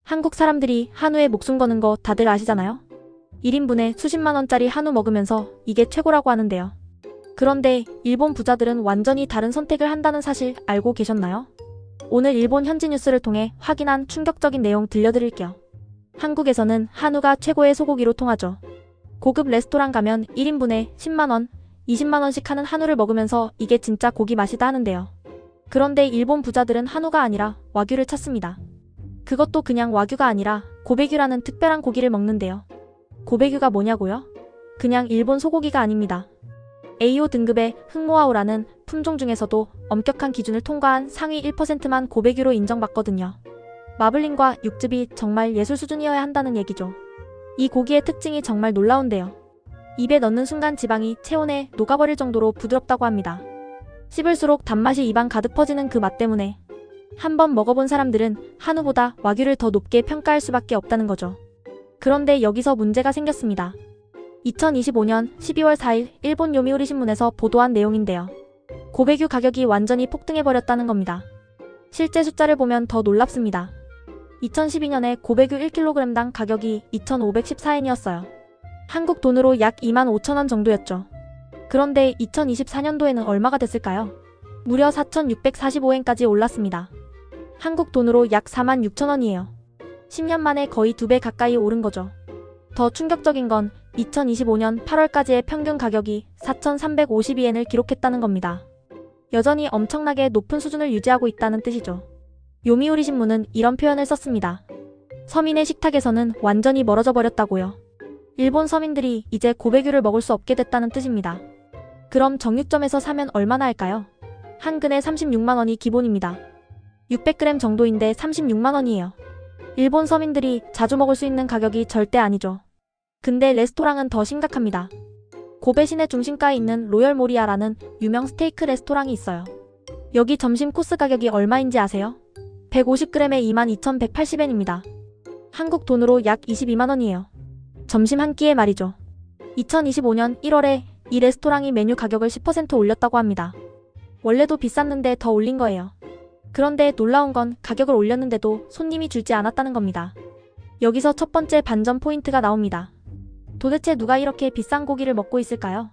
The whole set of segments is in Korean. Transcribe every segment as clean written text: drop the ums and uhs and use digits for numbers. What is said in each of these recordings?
한국 사람들이 한우에 목숨 거는 거 다들 아시잖아요? 1인분에 수십만 원짜리 한우 먹으면서 이게 최고라고 하는데요. 그런데 일본 부자들은 완전히 다른 선택을 한다는 사실 알고 계셨나요? 오늘 일본 현지 뉴스를 통해 확인한 충격적인 내용 들려드릴게요. 한국에서는 한우가 최고의 소고기로 통하죠. 고급 레스토랑 가면 1인분에 10만 원, 20만 원씩 하는 한우를 먹으면서 이게 진짜 고기 맛이다 하는데요. 그런데 일본 부자들은 한우가 아니라 와규를 찾습니다. 그것도 그냥 와규가 아니라 고베규라는 특별한 고기를 먹는데요. 고베규가 뭐냐고요? 그냥 일본 소고기가 아닙니다. A5 등급의 흑모아오라는 품종 중에서도 엄격한 기준을 통과한 상위 1%만 고베규로 인정받거든요. 마블링과 육즙이 정말 예술 수준이어야 한다는 얘기죠. 이 고기의 특징이 정말 놀라운데요. 입에 넣는 순간 지방이 체온에 녹아버릴 정도로 부드럽다고 합니다. 씹을수록 단맛이 입안 가득 퍼지는 그 맛 때문에 한번 먹어본 사람들은 한우보다 와규를 더 높게 평가할 수밖에 없다는 거죠. 그런데 여기서 문제가 생겼습니다. 2025년 12월 4일 일본 요미우리 신문에서 보도한 내용인데요. 고베규 가격이 완전히 폭등해버렸다는 겁니다. 실제 숫자를 보면 더 놀랍습니다. 2012년에 고베규 1kg당 가격이 2,514엔이었어요. 한국 돈으로 약 25,000원 정도였죠. 그런데 2024년도에는 얼마가 됐을까요? 무려 4,645엔까지 올랐습니다. 한국 돈으로 약 46,000원이에요. 10년 만에 거의 2배 가까이 오른 거죠. 더 충격적인 건 2025년 8월까지의 평균 가격이 4,352엔을 기록했다는 겁니다. 여전히 엄청나게 높은 수준을 유지하고 있다는 뜻이죠. 요미우리 신문은 이런 표현을 썼습니다. 서민의 식탁에서는 완전히 멀어져 버렸다고요. 일본 서민들이 이제 고베규를 먹을 수 없게 됐다는 뜻입니다. 그럼 정육점에서 사면 얼마나 할까요? 한 근에 36만 원이 기본입니다. 600g 정도인데 36만 원이에요. 일본 서민들이 자주 먹을 수 있는 가격이 절대 아니죠. 근데 레스토랑은 더 심각합니다. 고베 시내 중심가에 있는 로열 모리아라는 유명 스테이크 레스토랑이 있어요. 여기 점심 코스 가격이 얼마인지 아세요? 150g에 22,180엔입니다. 한국 돈으로 약 22만 원이에요. 점심 한 끼에 말이죠. 2025년 1월에 이 레스토랑이 메뉴 가격을 10% 올렸다고 합니다. 원래도 비쌌는데 더 올린 거예요. 그런데 놀라운 건 가격을 올렸는데도 손님이 줄지 않았다는 겁니다. 여기서 첫 번째 반전 포인트가 나옵니다. 도대체 누가 이렇게 비싼 고기를 먹고 있을까요?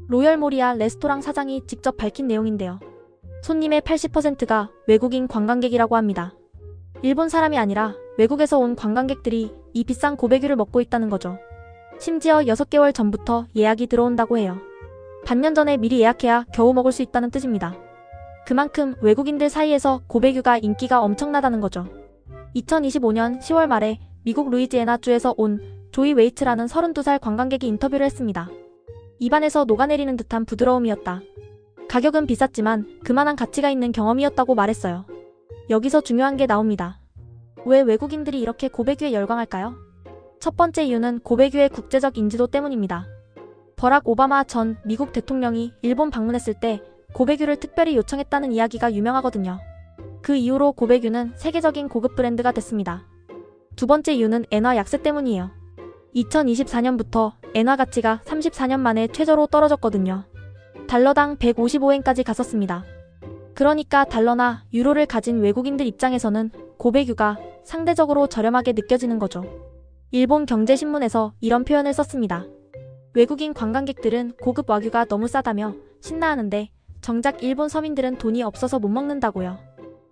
로열 모리아 레스토랑 사장이 직접 밝힌 내용인데요. 손님의 80%가 외국인 관광객이라고 합니다. 일본 사람이 아니라 외국에서 온 관광객들이 이 비싼 고베규를 먹고 있다는 거죠. 심지어 6개월 전부터 예약이 들어온다고 해요. 반년 전에 미리 예약해야 겨우 먹을 수 있다는 뜻입니다. 그만큼 외국인들 사이에서 고베규가 인기가 엄청나다는 거죠. 2025년 10월 말에 미국 루이지애나주에서 온 조이 웨이트라는 32살 관광객이 인터뷰를 했습니다. 입안에서 녹아내리는 듯한 부드러움이었다. 가격은 비쌌지만 그만한 가치가 있는 경험이었다고 말했어요. 여기서 중요한 게 나옵니다. 왜 외국인들이 이렇게 고베규에 열광할까요? 첫 번째 이유는 고베규의 국제적 인지도 때문입니다. 버락 오바마 전 미국 대통령이 일본 방문했을 때 고베규를 특별히 요청했다는 이야기가 유명하거든요. 그 이후로 고베규는 세계적인 고급 브랜드가 됐습니다. 두 번째 이유는 엔화 약세 때문이에요. 2024년부터 엔화 가치가 34년 만에 최저로 떨어졌거든요. 달러당 155엔까지 갔었습니다. 그러니까 달러나 유로를 가진 외국인들 입장에서는 고베규가 상대적으로 저렴하게 느껴지는 거죠. 일본 경제신문에서 이런 표현을 썼습니다. 외국인 관광객들은 고급 와규가 너무 싸다며 신나하는데 정작 일본 서민들은 돈이 없어서 못 먹는다고요.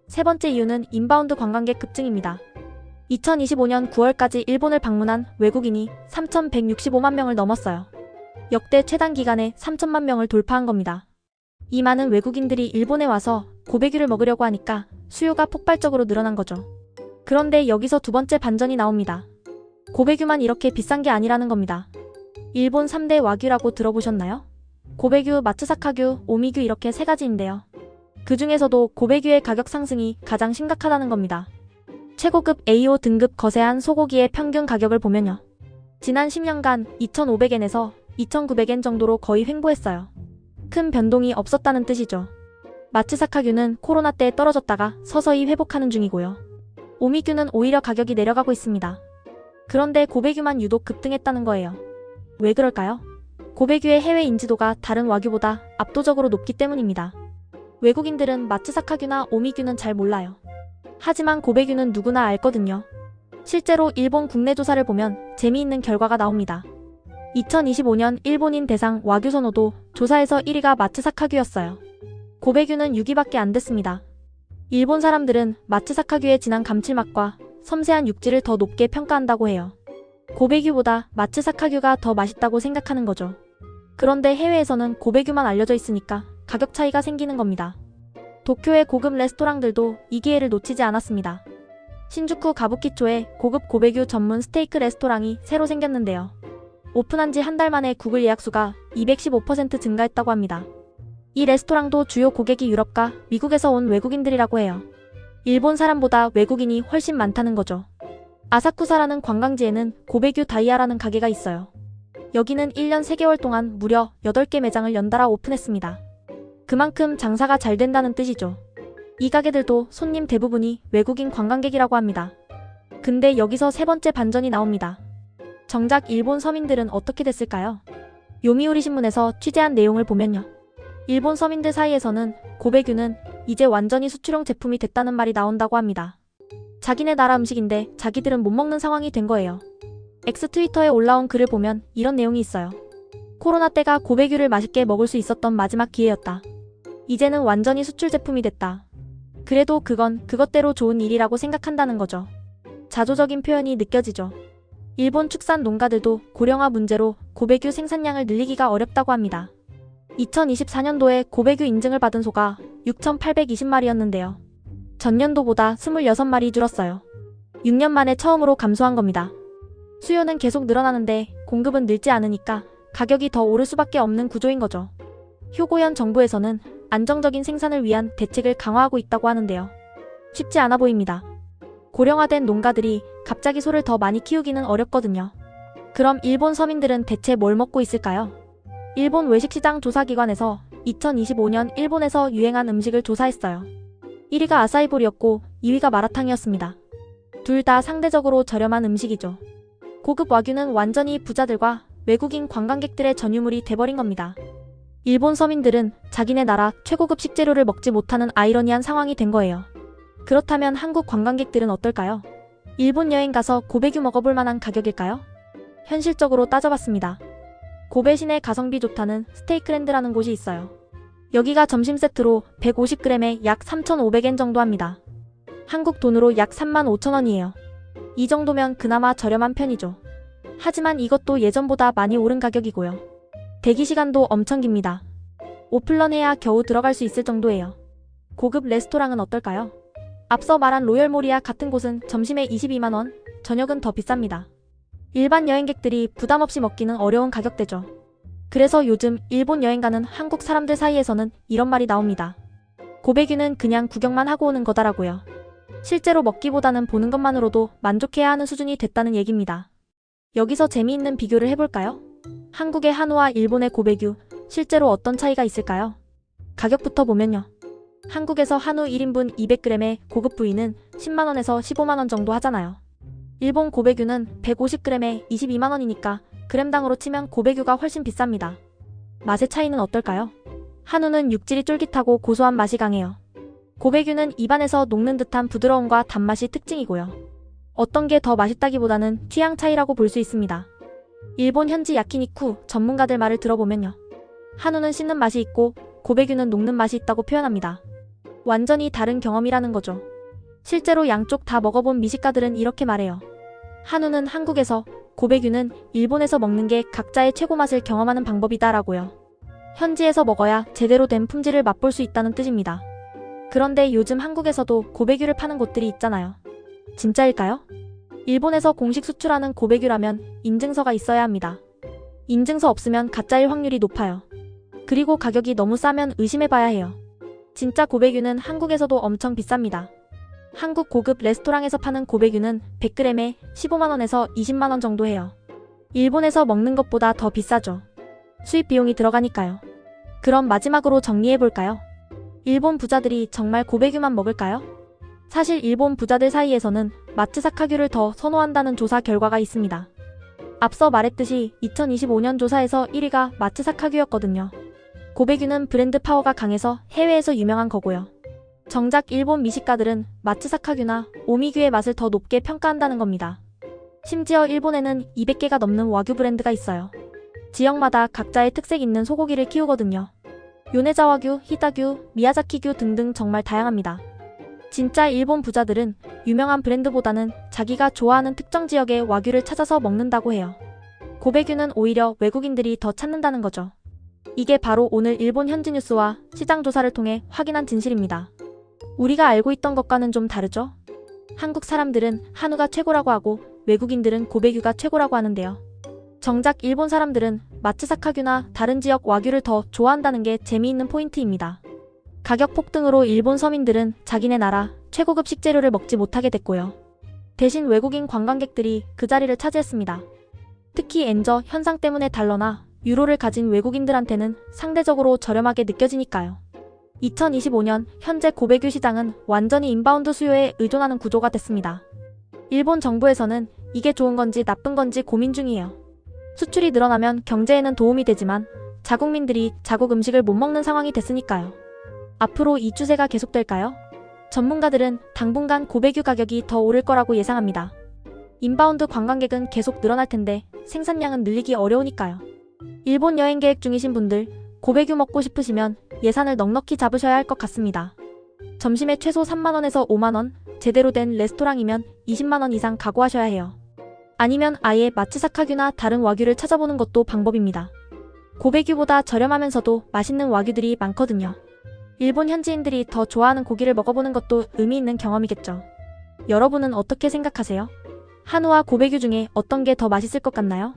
세 번째 이유는 인바운드 관광객 급증입니다. 2025년 9월까지 일본을 방문한 외국인이 3,165만 명을 넘었어요. 역대 최단 기간에 3천만 명을 돌파한 겁니다. 이 많은 외국인들이 일본에 와서 고베규를 먹으려고 하니까 수요가 폭발적으로 늘어난 거죠. 그런데 여기서 두 번째 반전이 나옵니다. 고베규만 이렇게 비싼 게 아니라는 겁니다. 일본 3대 와규라고 들어보셨나요? 고베규, 마츠사카규, 오미규 이렇게 세 가지인데요. 그 중에서도 고베규의 가격 상승이 가장 심각하다는 겁니다. 최고급 A5 등급 거세한 소고기의 평균 가격을 보면요. 지난 10년간 2,500엔에서 2,900엔 정도로 거의 횡보했어요. 큰 변동이 없었다는 뜻이죠. 마츠사카규는 코로나 때 떨어졌다가 서서히 회복하는 중이고요. 오미규는 오히려 가격이 내려가고 있습니다. 그런데 고베규만 유독 급등했다는 거예요. 왜 그럴까요? 고베규의 해외 인지도가 다른 와규보다 압도적으로 높기 때문입니다. 외국인들은 마츠사카규나 오미규는 잘 몰라요. 하지만 고베규는 누구나 알거든요. 실제로 일본 국내 조사를 보면 재미있는 결과가 나옵니다. 2025년 일본인 대상 와규 선호도 조사에서 1위가 마츠사카규였어요. 고베규는 6위밖에 안 됐습니다. 일본 사람들은 마츠사카규의 진한 감칠맛과 섬세한 육질을 더 높게 평가한다고 해요. 고베규보다 마츠사카규가 더 맛있다고 생각하는 거죠. 그런데 해외에서는 고베규만 알려져 있으니까 가격 차이가 생기는 겁니다. 도쿄의 고급 레스토랑들도 이 기회를 놓치지 않았습니다. 신주쿠 가부키초에 고급 고베규 전문 스테이크 레스토랑이 새로 생겼는데요. 오픈한 지 한 달 만에 구글 예약 수가 215% 증가했다고 합니다. 이 레스토랑도 주요 고객이 유럽과 미국에서 온 외국인들이라고 해요. 일본 사람보다 외국인이 훨씬 많다는 거죠. 아사쿠사라는 관광지에는 고베규 다이아라는 가게가 있어요. 여기는 1년 3개월 동안 무려 8개 매장을 연달아 오픈했습니다. 그만큼 장사가 잘 된다는 뜻이죠. 이 가게들도 손님 대부분이 외국인 관광객이라고 합니다. 근데 여기서 세 번째 반전이 나옵니다. 정작 일본 서민들은 어떻게 됐을까요? 요미우리 신문에서 취재한 내용을 보면요. 일본 서민들 사이에서는 고베규는 이제 완전히 수출용 제품이 됐다는 말이 나온다고 합니다. 자기네 나라 음식인데 자기들은 못 먹는 상황이 된 거예요. X 트위터에 올라온 글을 보면 이런 내용이 있어요. 코로나 때가 고베규를 맛있게 먹을 수 있었던 마지막 기회였다. 이제는 완전히 수출 제품이 됐다. 그래도 그건 그것대로 좋은 일이라고 생각한다는 거죠. 자조적인 표현이 느껴지죠. 일본 축산 농가들도 고령화 문제로 고베규 생산량을 늘리기가 어렵다고 합니다. 2024년도에 고베규 인증을 받은 소가 6,820마리였는데요. 전년도보다 26마리 줄었어요. 6년 만에 처음으로 감소한 겁니다. 수요는 계속 늘어나는데 공급은 늘지 않으니까 가격이 더 오를 수밖에 없는 구조인 거죠. 효고현 정부에서는 안정적인 생산을 위한 대책을 강화하고 있다고 하는데요. 쉽지 않아 보입니다. 고령화된 농가들이 갑자기 소를 더 많이 키우기는 어렵거든요. 그럼 일본 서민들은 대체 뭘 먹고 있을까요? 일본 외식시장 조사기관에서 2025년 일본에서 유행한 음식을 조사했어요. 1위가 아사이볼이었고 2위가 마라탕이었습니다. 둘 다 상대적으로 저렴한 음식이죠. 고급 와규는 완전히 부자들과 외국인 관광객들의 전유물이 돼버린 겁니다. 일본 서민들은 자기네 나라 최고급 식재료를 먹지 못하는 아이러니한 상황이 된 거예요. 그렇다면 한국 관광객들은 어떨까요? 일본 여행 가서 고베규 먹어볼 만한 가격일까요? 현실적으로 따져봤습니다. 고베 시내 가성비 좋다는 스테이크랜드라는 곳이 있어요. 여기가 점심 세트로 150g에 약 3,500엔 정도 합니다. 한국 돈으로 약 35,000원이에요. 이 정도면 그나마 저렴한 편이죠. 하지만 이것도 예전보다 많이 오른 가격이고요. 대기시간도 엄청 깁니다. 오픈런 해야 겨우 들어갈 수 있을 정도예요. 고급 레스토랑은 어떨까요? 앞서 말한 로열모리아 같은 곳은 점심에 22만원, 저녁은 더 비쌉니다. 일반 여행객들이 부담없이 먹기는 어려운 가격대죠. 그래서 요즘 일본 여행 가는 한국 사람들 사이에서는 이런 말이 나옵니다. 고베규는 그냥 구경만 하고 오는 거다라고요. 실제로 먹기보다는 보는 것만으로도 만족해야 하는 수준이 됐다는 얘기입니다. 여기서 재미있는 비교를 해볼까요? 한국의 한우와 일본의 고베규, 실제로 어떤 차이가 있을까요? 가격부터 보면요. 한국에서 한우 1인분 200g의 고급 부위는 10만원에서 15만원 정도 하잖아요. 일본 고베규는 150g에 22만원이니까 그램당으로 치면 고베규가 훨씬 비쌉니다. 맛의 차이는 어떨까요? 한우는 육질이 쫄깃하고 고소한 맛이 강해요. 고베규는 입안에서 녹는 듯한 부드러움과 단맛이 특징이고요. 어떤 게 더 맛있다기보다는 취향 차이라고 볼 수 있습니다. 일본 현지 야키니쿠 전문가들 말을 들어보면요. 한우는 씹는 맛이 있고 고베규는 녹는 맛이 있다고 표현합니다. 완전히 다른 경험이라는 거죠. 실제로 양쪽 다 먹어본 미식가들은 이렇게 말해요. 한우는 한국에서, 고베규는 일본에서 먹는 게 각자의 최고 맛을 경험하는 방법이다 라고요. 현지에서 먹어야 제대로 된 품질을 맛볼 수 있다는 뜻입니다. 그런데 요즘 한국에서도 고베규를 파는 곳들이 있잖아요. 진짜일까요? 일본에서 공식 수출하는 고베규라면 인증서가 있어야 합니다. 인증서 없으면 가짜일 확률이 높아요. 그리고 가격이 너무 싸면 의심해봐야 해요. 진짜 고베규는 한국에서도 엄청 비쌉니다. 한국 고급 레스토랑에서 파는 고베규는 100g에 15만원에서 20만원 정도 해요. 일본에서 먹는 것보다 더 비싸죠. 수입 비용이 들어가니까요. 그럼 마지막으로 정리해볼까요? 일본 부자들이 정말 고베규만 먹을까요? 사실 일본 부자들 사이에서는 마츠사카규를 더 선호한다는 조사 결과가 있습니다. 앞서 말했듯이 2025년 조사에서 1위가 마츠사카규였거든요. 고베규는 브랜드 파워가 강해서 해외에서 유명한 거고요. 정작 일본 미식가들은 마츠사카규나 오미규의 맛을 더 높게 평가한다는 겁니다. 심지어 일본에는 200개가 넘는 와규 브랜드가 있어요. 지역마다 각자의 특색 있는 소고기를 키우거든요. 요네자 와규, 히다규, 미야자키규 등등 정말 다양합니다. 진짜 일본 부자들은 유명한 브랜드보다는 자기가 좋아하는 특정 지역의 와규를 찾아서 먹는다고 해요. 고베규는 오히려 외국인들이 더 찾는다는 거죠. 이게 바로 오늘 일본 현지 뉴스와 시장 조사를 통해 확인한 진실입니다. 우리가 알고 있던 것과는 좀 다르죠? 한국 사람들은 한우가 최고라고 하고 외국인들은 고베규가 최고라고 하는데요. 정작 일본 사람들은 마츠사카규나 다른 지역 와규를 더 좋아한다는 게 재미있는 포인트입니다. 가격 폭등으로 일본 서민들은 자기네 나라 최고급 식재료를 먹지 못하게 됐고요. 대신 외국인 관광객들이 그 자리를 차지했습니다. 특히 엔저 현상 때문에 달러나 유로를 가진 외국인들한테는 상대적으로 저렴하게 느껴지니까요. 2025년 현재 고베규 시장은 완전히 인바운드 수요에 의존하는 구조가 됐습니다. 일본 정부에서는 이게 좋은 건지 나쁜 건지 고민 중이에요. 수출이 늘어나면 경제에는 도움이 되지만 자국민들이 자국 음식을 못 먹는 상황이 됐으니까요. 앞으로 이 추세가 계속될까요? 전문가들은 당분간 고베규 가격이 더 오를 거라고 예상합니다. 인바운드 관광객은 계속 늘어날 텐데 생산량은 늘리기 어려우니까요. 일본 여행 계획 중이신 분들, 고베규 먹고 싶으시면 예산을 넉넉히 잡으셔야 할 것 같습니다. 점심에 최소 3만원에서 5만원, 제대로 된 레스토랑이면 20만원 이상 각오하셔야 해요. 아니면 아예 마츠사카규나 다른 와규를 찾아보는 것도 방법입니다. 고베규보다 저렴하면서도 맛있는 와규들이 많거든요. 일본 현지인들이 더 좋아하는 고기를 먹어보는 것도 의미 있는 경험이겠죠. 여러분은 어떻게 생각하세요? 한우와 고베규 중에 어떤 게 더 맛있을 것 같나요?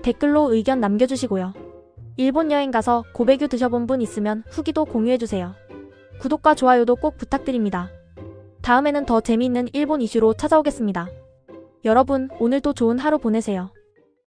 댓글로 의견 남겨주시고요. 일본 여행 가서 고베규 드셔본 분 있으면 후기도 공유해주세요. 구독과 좋아요도 꼭 부탁드립니다. 다음에는 더 재미있는 일본 이슈로 찾아오겠습니다. 여러분, 오늘도 좋은 하루 보내세요.